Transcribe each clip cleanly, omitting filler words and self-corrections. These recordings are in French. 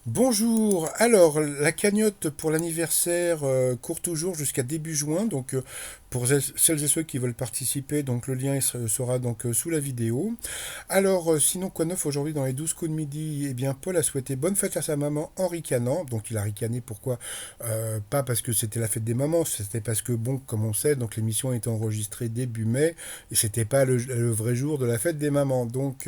Bonjour. Alors, la cagnotte pour l'anniversaire court toujours jusqu'à début juin. Donc, pour celles et ceux qui veulent participer, donc le lien sera donc sous la vidéo. Alors, sinon, quoi de neuf aujourd'hui dans les 12 coups de midi? Eh bien, Paul a souhaité bonne fête à sa maman en ricanant. Donc, il a ricané pourquoi? Pas parce que c'était la fête des mamans, c'était parce que, bon, comme on sait, donc l'émission a été enregistrée début mai et c'était pas le vrai jour de la fête des mamans. Donc,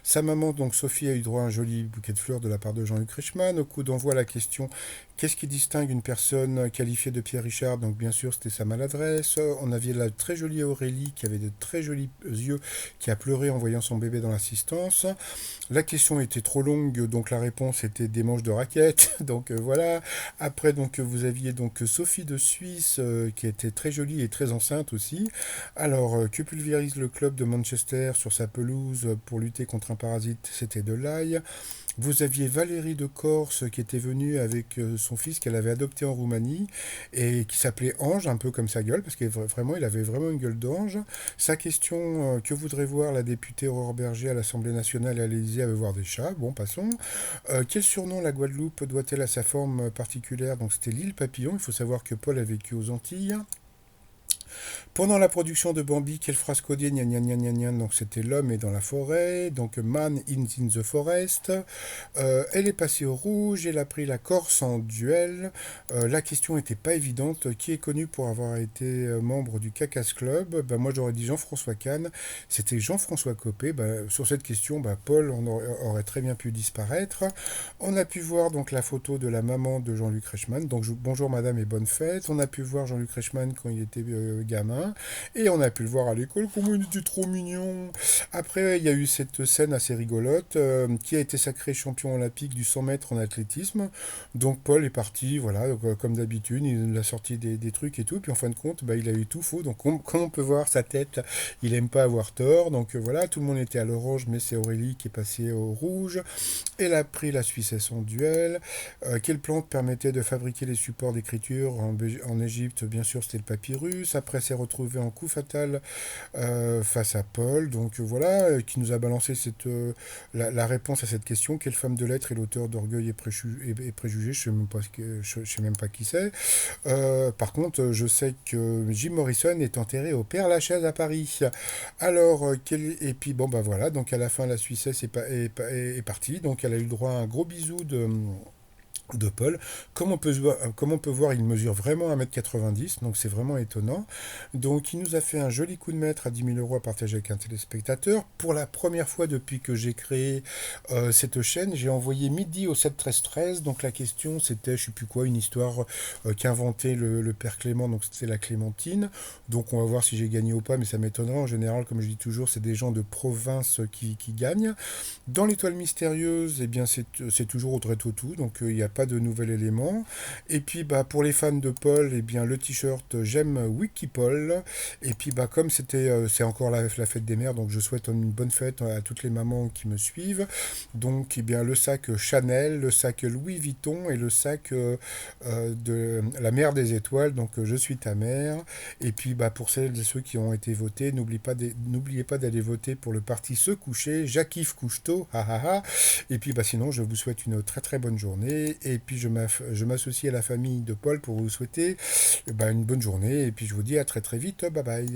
sa maman, donc Sophie, a eu droit à un joli bouquet de fleurs de la part de Jean-Luc Reichmann. Au coup d'envoi, la question: qu'est-ce qui distingue une personne qualifiée de Pierre Richard? Donc, bien sûr, c'était sa maladresse. On avait la très jolie Aurélie qui avait de très jolis yeux, qui a pleuré en voyant son bébé dans l'assistance. La question était trop longue, donc la réponse était des manches de raquettes. Donc voilà. Après, donc vous aviez donc Sophie de Suisse qui était très jolie et très enceinte aussi. Alors, que pulvérise le club de Manchester sur sa pelouse pour lutter contre un parasite? C'était de l'ail. Vous aviez Valérie de Corse qui était venue avec son fils qu'elle avait adopté en Roumanie et qui s'appelait Ange, un peu comme sa gueule, parce qu'il vraiment, il avait vraiment une gueule d'ange. Sa question: que voudrait voir la députée Aurore Berger à l'Assemblée nationale et à l'Élysée? Elle veut voir des chats. Bon, passons. Quel surnom la Guadeloupe doit-elle à sa forme particulière? Donc c'était l'île Papillon. Il faut savoir que Paul a vécu aux Antilles. Pendant la production de Bambi, quelle phrase codée? Gna gna gna gna gna. Donc c'était l'homme est dans la forêt, donc man is in the forest. Elle est passée au rouge, elle a pris la Corse en duel. La question n'était pas évidente. Qui est connu pour avoir été membre du Cacas Club? Ben, moi j'aurais dit Jean-François Kahn. C'était Jean-François Copé. Ben, sur cette question, ben, Paul aurait très bien pu disparaître. On a pu voir donc la photo de la maman de Jean-Luc Reichmann. Donc bonjour madame et bonne fête. On a pu voir Jean-Luc Reichmann quand il était gamin. Et on a pu le voir à l'école. Comment il était trop mignon. Après, il y a eu cette scène assez rigolote. Qui a été sacré champion olympique du 100 mètres en athlétisme? Donc Paul est parti, voilà, donc, comme d'habitude, il a sorti des trucs et tout. Puis en fin de compte, bah, il a eu tout faux. Donc comme on peut voir sa tête, il aime pas avoir tort. Donc voilà, tout le monde était à l'orange, mais c'est Aurélie qui est passée au rouge. Elle a pris la Suissesse en duel. Quelle plante permettait de fabriquer les supports d'écriture en Égypte? Bien sûr, c'était le papyrus. Après, s'est retrouvé en coup fatal face à Paul. Donc voilà, qui nous a balancé la réponse à cette question. Quelle femme de lettres est l'auteur d'Orgueil et Préjugés? Je ne sais même pas, je sais même pas qui c'est. Par contre, je sais que Jim Morrison est enterré au Père Lachaise à Paris. Alors, et puis bon, bah voilà, donc à la fin, la Suissesse est partie. Donc elle a eu le droit à un gros bisou de Paul. Comme on peut voir, il mesure vraiment 1,90 m, donc c'est vraiment étonnant. Donc il nous a fait un joli coup de maître à 10 000 € à partager avec un téléspectateur. Pour la première fois depuis que j'ai créé cette chaîne, j'ai envoyé midi au 7 13 13. Donc la question c'était, je sais plus quoi, une histoire qu'inventait le père Clément, donc c'était la Clémentine. Donc on va voir si j'ai gagné ou pas, mais ça m'étonnerait. En général, comme je dis toujours, c'est des gens de province qui gagnent. Dans l'étoile mystérieuse, eh bien c'est toujours Audrey Tautou, donc il n'y a pas de nouvel élément. Et puis bah, pour les fans de Paul, eh bien le t-shirt j'aime Wikipol. Et puis bah, comme c'est encore la fête des mères, donc je souhaite une bonne fête à toutes les mamans qui me suivent. Donc eh bien le sac Chanel, le sac Louis Vuitton et le sac de la mère des étoiles, donc je suis ta mère. Et puis bah, pour celles et ceux qui ont été votés, n'oubliez pas d'aller voter pour le parti Se Coucher, Jacques-Yves Cousteau, ha ha ha. Et puis bah, sinon, je vous souhaite une très très bonne journée. Et puis je m'associe à la famille de Paul pour vous souhaiter bah, une bonne journée. Et puis je vous dis à très très vite. Bye bye.